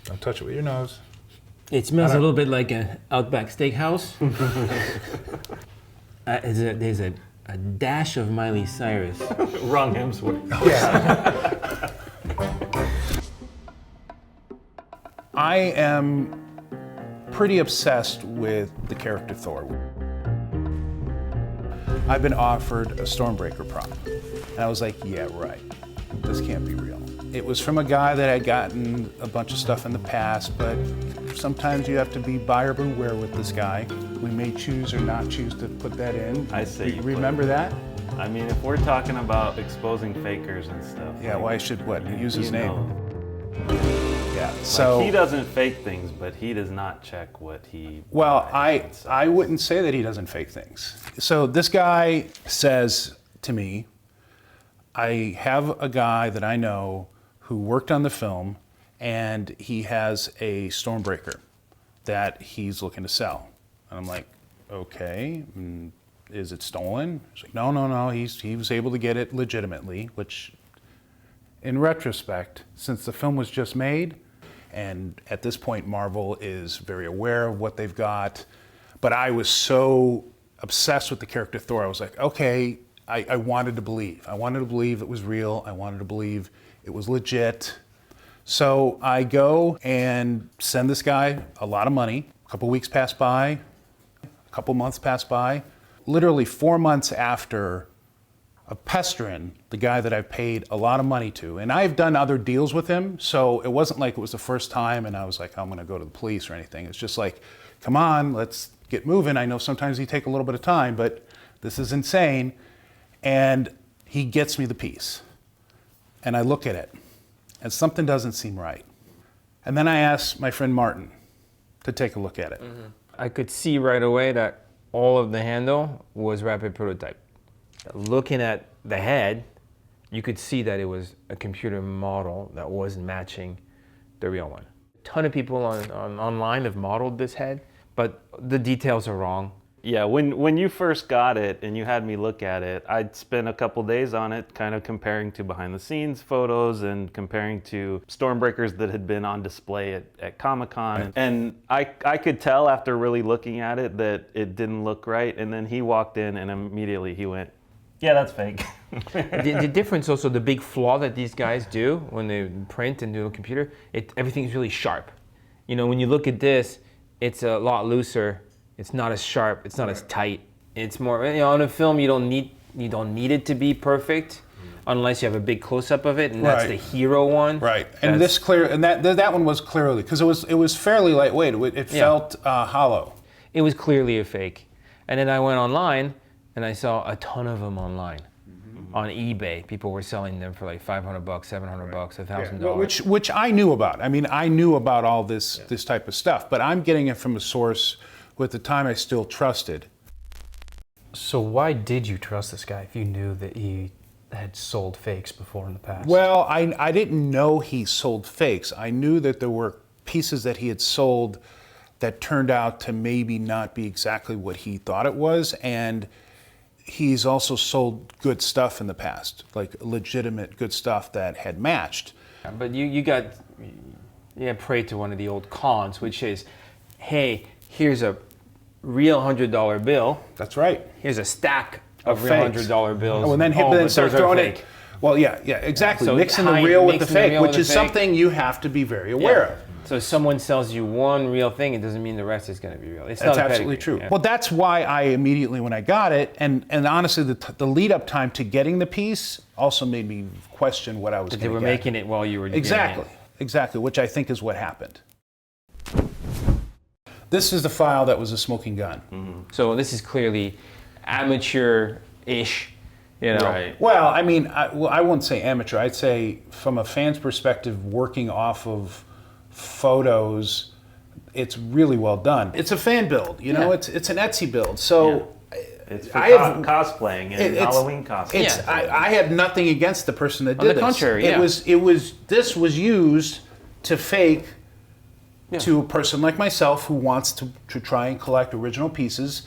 Don't touch it with your nose. It smells a little bit like an Outback Steakhouse. There's a dash of Miley Cyrus. Wrong Hemsworth. Yeah. I am pretty obsessed with the character Thor. I've been offered a Stormbreaker prop, and I was like, yeah, right. This can't be real. It was from a guy that had gotten a bunch of stuff in the past, but sometimes you have to be buyer beware with this guy. We may choose or not choose to put that in. I say you remember that? I mean, if we're talking about exposing fakers and stuff. Yeah, why should what? Use his name. Yeah. Like, So he doesn't fake things, but he does not check what he. well, buys. I wouldn't say that he doesn't fake things. So this guy says to me, I have a guy that I know who worked on the film, and he has a Stormbreaker that he's looking to sell. And I'm like, okay, is it stolen? He's like, no, he was able to get it legitimately, which in retrospect, since the film was just made, and at this point Marvel is very aware of what they've got, but I was so obsessed with the character Thor, I was like, okay, I wanted to believe. I wanted to believe it was real. I wanted to believe it was legit. So I go and send this guy a lot of money. A couple weeks pass by, a couple months pass by. Literally 4 months after pestering the guy that I've paid a lot of money to, and I've done other deals with him, so it wasn't like it was the first time and I was like, I'm gonna go to the police or anything. It's just like, come on, let's get moving. I know sometimes he take a little bit of time, but this is insane. And he gets me the piece. And I look at it, and something doesn't seem right. And then I ask my friend Martin to take a look at it. Mm-hmm. I could see right away that all of the handle was rapid prototype. Looking at the head, you could see that it was a computer model that wasn't matching the real one. A ton of people online have modeled this head, but the details are wrong. Yeah, when you first got it and you had me look at it, I'd spent a couple days on it, kind of comparing to behind the scenes photos and comparing to Stormbreakers that had been on display at Comic-Con. Right. And I could tell after really looking at it that it didn't look right. And then he walked in and immediately he went, yeah, that's fake. The difference also, the big flaw that these guys do when they print and do a computer, everything's really sharp. You know, when you look at this, it's a lot looser. It's not as sharp. It's not as tight. It's more, you know, on a film you don't need it to be perfect, unless you have a big close-up of it, and that's the hero one. Right, and that one was clearly, because it was fairly lightweight. It felt hollow. It was clearly a fake, and then I went online, and I saw a ton of them online. On eBay, people were selling them for like $500, $700, $1,000. Which I knew about. I mean, I knew about all this type of stuff, but I'm getting it from a source who at the time I still trusted. So why did you trust this guy if you knew that he had sold fakes before in the past? Well, I didn't know he sold fakes. I knew that there were pieces that he had sold that turned out to maybe not be exactly what he thought it was, and he's also sold good stuff in the past, like legitimate good stuff that had matched. But you got prey to one of the old cons, which is, hey, here's a real $100 bill. That's right. Here's a stack of real $100 bills. Oh, and then start throwing it. Well, yeah, exactly. So mixing the real with the fake, which is something you have to be very aware of. So if someone sells you one real thing, it doesn't mean the rest is going to be real. That's absolutely true. Yeah. Well, that's why I immediately, when I got it, and honestly, the lead up time to getting the piece also made me question what I was going to get. They were making it while you were getting it. Exactly, which I think is what happened. This is the file that was a smoking gun. Mm-hmm. So this is clearly amateur-ish, you know. Right. Well, I mean, I wouldn't say amateur. I'd say from a fan's perspective, working off of photos, it's really well done. It's a fan build, you know. It's an Etsy build. So it's for cosplaying and Halloween cosplay. I have nothing against the person that did this. On the contrary, This was used to fake to a person like myself who wants to try and collect original pieces.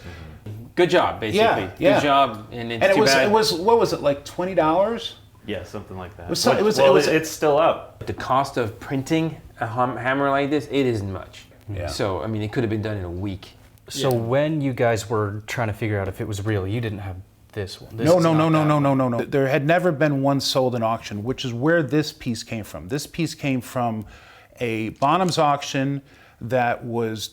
Good job, basically. Good job, and it's too bad. It was what was it, like $20? Yeah, something like that. It's still up. The cost of printing a hammer like this, it isn't much. Yeah. So, I mean, it could have been done in a week. So when you guys were trying to figure out if it was real, you didn't have this one. This No, is no, not no, no, that no, one. no, no, no. There had never been one sold in auction, which is where this piece came from. This piece came from a Bonhams auction that was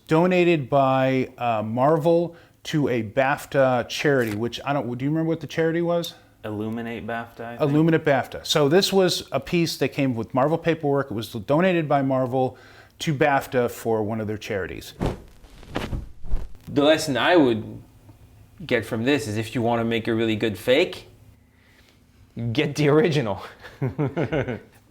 donated by Marvel to a BAFTA charity, which do you remember what the charity was? Illuminate BAFTA, I think. Illuminate BAFTA. So this was a piece that came with Marvel paperwork. It was donated by Marvel to BAFTA for one of their charities. The lesson I would get from this is if you want to make a really good fake, get the original.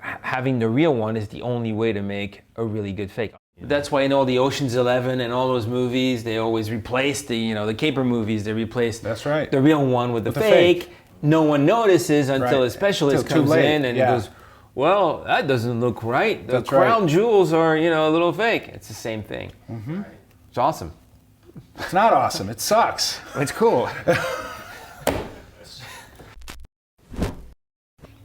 Having the real one is the only way to make a really good fake. That's why in all the Ocean's 11 and all those movies, they always replace the caper movies. They replace That's right. the real one with the the fake. fake. No one notices until Right. a specialist Till too comes late, in and yeah. he goes, "Well, that doesn't look right. The That's right. crown jewels are a little fake." It's the same thing. Mm-hmm. It's awesome. It's not awesome. It sucks. It's cool.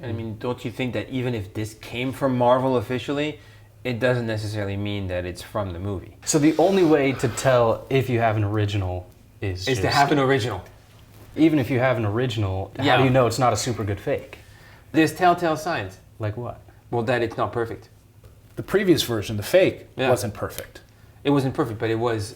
And I mean, don't you think that even if this came from Marvel officially, it doesn't necessarily mean that it's from the movie? So the only way to tell if you have an original is It's to just- have an original. Even if you have an original, how Yeah. do you know it's not a super good fake? There's telltale signs. Like what? Well, that it's not perfect. The previous version, the fake, Yeah. wasn't perfect. It wasn't perfect, but it was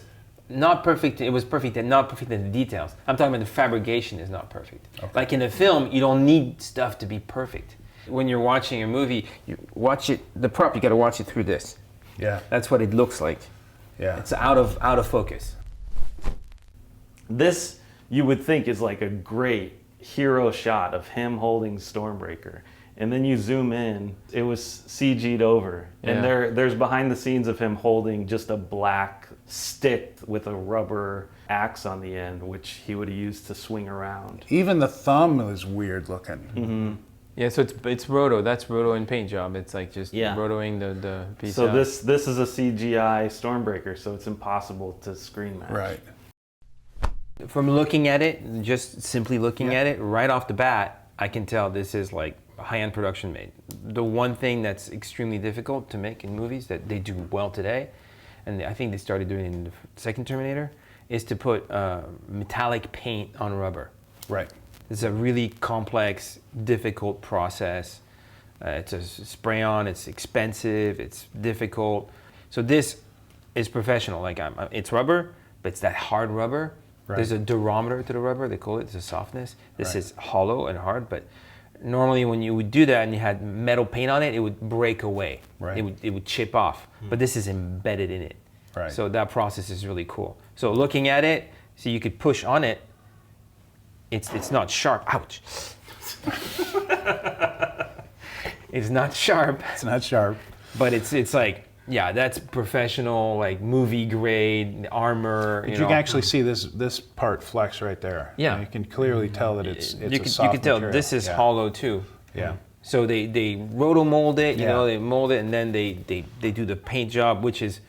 not perfect. It was perfect and not perfect in the details. I'm talking about the fabrication is not perfect. Like in a film, you don't need stuff to be perfect. When you're watching a movie, you watch it, the prop, you got to watch it through this. Yeah. That's what it looks like. Yeah. It's out of focus. This, you would think, is like a great hero shot of him holding Stormbreaker. And then you zoom in, it was CG'd over. Yeah. And there's behind the scenes of him holding just a black stick with a rubber axe on the end, which he would have used to swing around. Even the thumb is weird looking. Yeah, so it's roto. That's roto and paint job. It's like just Yeah. rotoing the piece So out. this is a CGI Stormbreaker, so it's impossible to screen match. Right. From looking at it, just simply looking at it, right off the bat, I can tell this is like high-end production made. The one thing that's extremely difficult to make in movies that they do well today, and I think they started doing it in the second Terminator, is to put metallic paint on rubber. Right. It's a really complex, difficult process. It's a spray-on. It's expensive. It's difficult. So this is professional. Like it's rubber, but it's that hard rubber. Right. There's a durometer to the rubber. They call it. It's a softness. This Right. is hollow and hard. But normally, when you would do that and you had metal paint on it, it would break away. Right. It would chip off. But this is embedded in it. Right. So that process is really cool. So looking at it, so you could push on it. It's not sharp. Ouch. It's not sharp, It's not sharp. but it's like, yeah, that's professional, like movie grade armor. But you can actually see this part flex right there. Yeah. You can clearly tell that it's you a can soft tell material. this is Yeah. hollow too. Yeah. So they roto mold it, you Yeah. know, they mold it, and then they do the paint job, which is,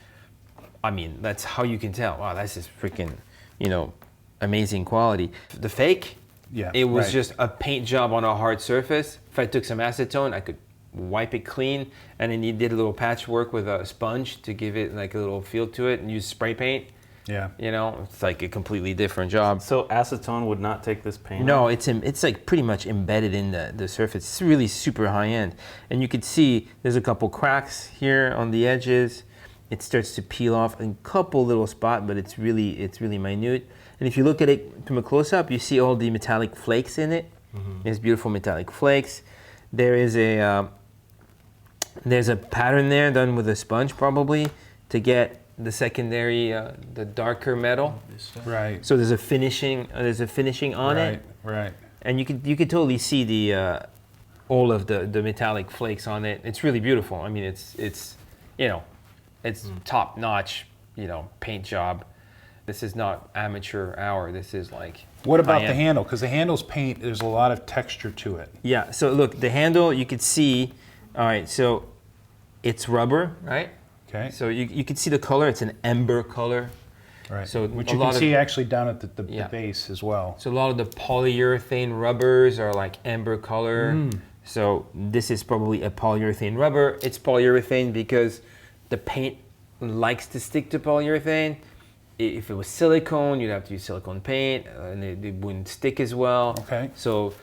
I mean, that's how you can tell. Wow, that's just freaking, amazing quality. The fake, Yeah, it was right. just a paint job on a hard surface. If I took some acetone, I could wipe it clean, and then you did a little patchwork with a sponge to give it like a little feel to it, and use spray paint. Yeah. It's like a completely different job. So acetone would not take this paint? No, it's like pretty much embedded in the surface. It's really super high end, and you could see there's a couple cracks here on the edges. It starts to peel off in a couple little spots, but it's really minute. And if you look at it from a close up, you see all the metallic flakes in it. There's beautiful metallic flakes. There is there's a pattern there done with a sponge probably to get the secondary, the darker metal. Right. So there's a finishing on it. Right. And you could totally see the all of the metallic flakes on it. It's really beautiful. I mean, it's top notch, paint job. This is not amateur hour. This is like. What about the high-end. handle? Because the handle's paint, there's a lot of texture to it. Yeah. So look, the handle you could see. All right. So it's rubber, right? Okay. So you can see the color. It's an amber color. Right. So which a you lot can of- see actually down at the Yeah. base as well. So a lot of the polyurethane rubbers are like amber color. So this is probably a polyurethane rubber. It's polyurethane because the paint likes to stick to polyurethane. If it was silicone, you'd have to use silicone paint, and it wouldn't stick as well. Okay. So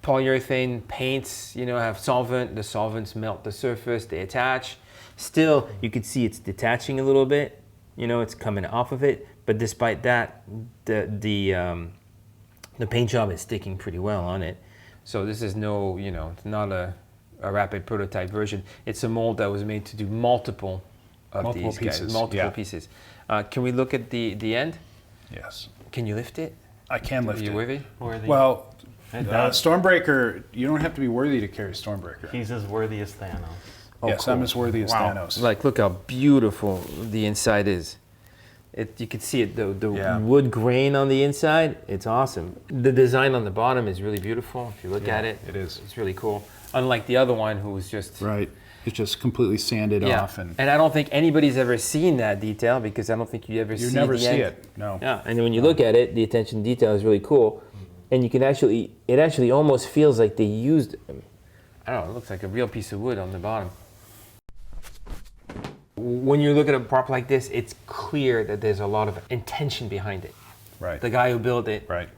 polyurethane paints, have solvent. The solvents melt the surface, they attach. Still, you can see it's detaching a little bit. It's coming off of it. But despite that, the paint job is sticking pretty well on it. So this is it's not a rapid prototype version. It's a mold that was made to do multiple of these pieces. guys, multiple Yeah. pieces. Can we look at the end? Yes. Can you lift it? I can lift Are you it. worthy? Worthy. Well, does. Stormbreaker, you don't have to be worthy to carry Stormbreaker. He's as worthy as Thanos. Yes, I'm as worthy as Thanos. Like, look how beautiful the inside is. You can see it, the Yeah. wood grain on the inside. It's awesome. The design on the bottom is really beautiful. If you look at it, it is. It's really cool. Unlike the other one, who was just Right. It's just completely sanded off. And I don't think anybody's ever seen that detail, because I don't think you ever see never the see end. it. No. Yeah, and when you look at it, the attention to detail is really cool, and you can it actually almost feels like they used, I don't know, it looks like a real piece of wood on the bottom. When you look at a prop like this, it's clear that there's a lot of intention behind it. Right. The guy who built it Right.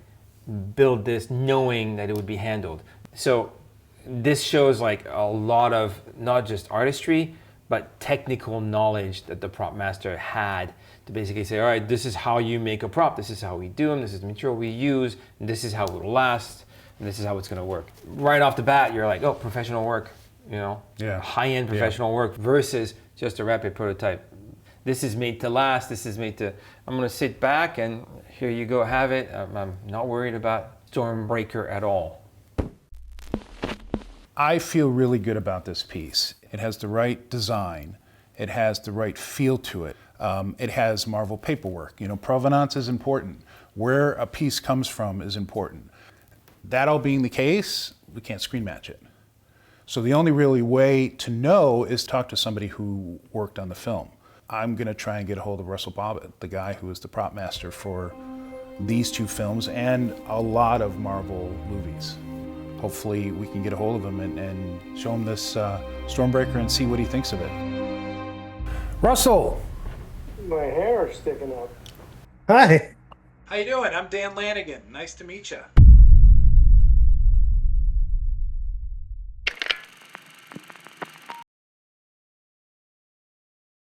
built this knowing that it would be handled. So this shows like a lot of not just artistry, but technical knowledge that the prop master had to basically say, all right, this is how you make a prop, this is how we do them, this is the material we use, and this is how it will last, and this is how it's gonna work. Right off the bat, you're like, oh, professional work, Yeah. high-end professional work versus just a rapid prototype. This is made to last, this is made to, I'm gonna sit back and here you go, have it. I'm not worried about Stormbreaker at all. I feel really good about this piece. It has the right design. It has the right feel to it. It has Marvel paperwork. Provenance is important. Where a piece comes from is important. That all being the case, we can't screen match it. So the only really way to know is talk to somebody who worked on the film. I'm gonna try and get a hold of Russell Bobbitt, the guy who was the prop master for these two films and a lot of Marvel movies. Hopefully we can get a hold of him and show him this Stormbreaker and see what he thinks of it. Russell! My hair is sticking up. Hi. How you doing? I'm Dan Lanigan. Nice to meet you.